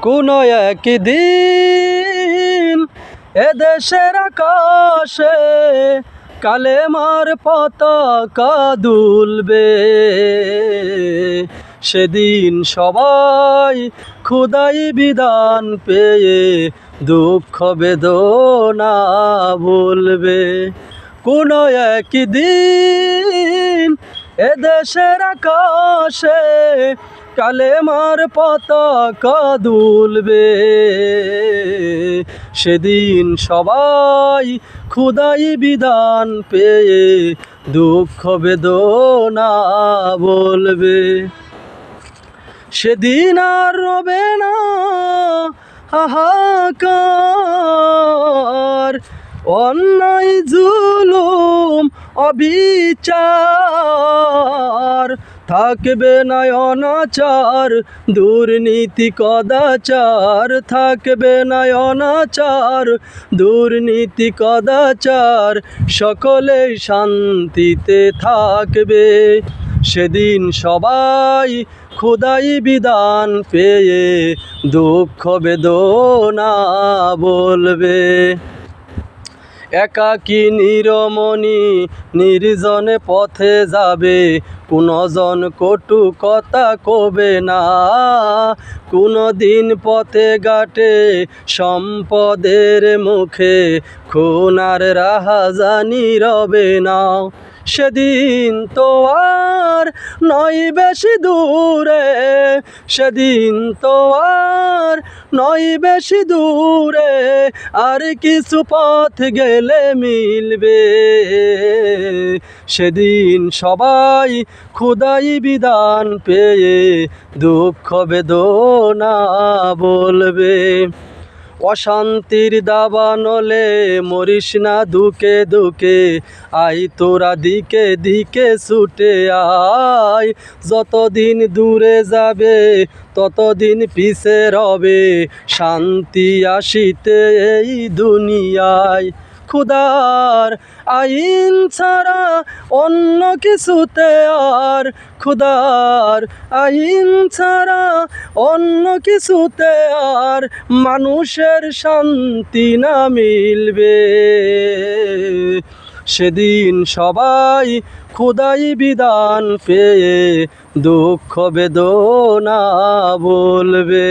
কোন একদিন এদেশের আকাশে কালেমার পতাকা দুলবে, সেদিন সবাই খোদাই বিধান পেয়ে দুঃখ বেদনা ভুলবে। কোন একদিন এদেশের আকাশে কালেমার পতাকা দুলবে, সেদিন সবাই খোদাই বিধান পেয়ে দুঃখ বেদনা বলবে। সেদিন আর রবে না হাহাকার, অন্যায় জুলুম অবিচার, থাকবে না অনাচার দুর্নীতি কদাচার, থাকবে না অনাচার দুর্নীতি কদাচার, সকলেই শান্তিতে থাকবে। সেদিন সবাই খোদাই বিধান পেয়ে দুঃখ বেদনা বলবে। একাকী নিরমণি নির্জনে পথে যাবে, কোনো জন কটু কথা কবে না, কোনো দিন পথে ঘাটে সম্পদের মুখে খুনার রাহাজানি রবে না। সেদিন তো আর নয় বেশি দূরে, সেদিন তো আর নয় বেশি দূরে, আর কিছু পথ গেলে মিলবে। সেদিন সবাই খোদাই বিধান পেয়ে দুঃখ বেদনা বলবে। অশান্তির দাবানলে মরিস না দুকে দুকে, আই তোরা দিকে দিকে ছুটে আয়, যতদিন দূরে যাবে ততদিন পিছে রবে শান্তি আসিতে এই দুনিয়ায়। খুদার আইন ছাড়া অন্য কিছুতে আর, খুদার আইন ছাড়া অন্য কিছুতে আর মানুষের শান্তি না মিলবে। সেদিন সবাই খোদাই বিধান পেয়ে দুঃখ বেদনা বলবে।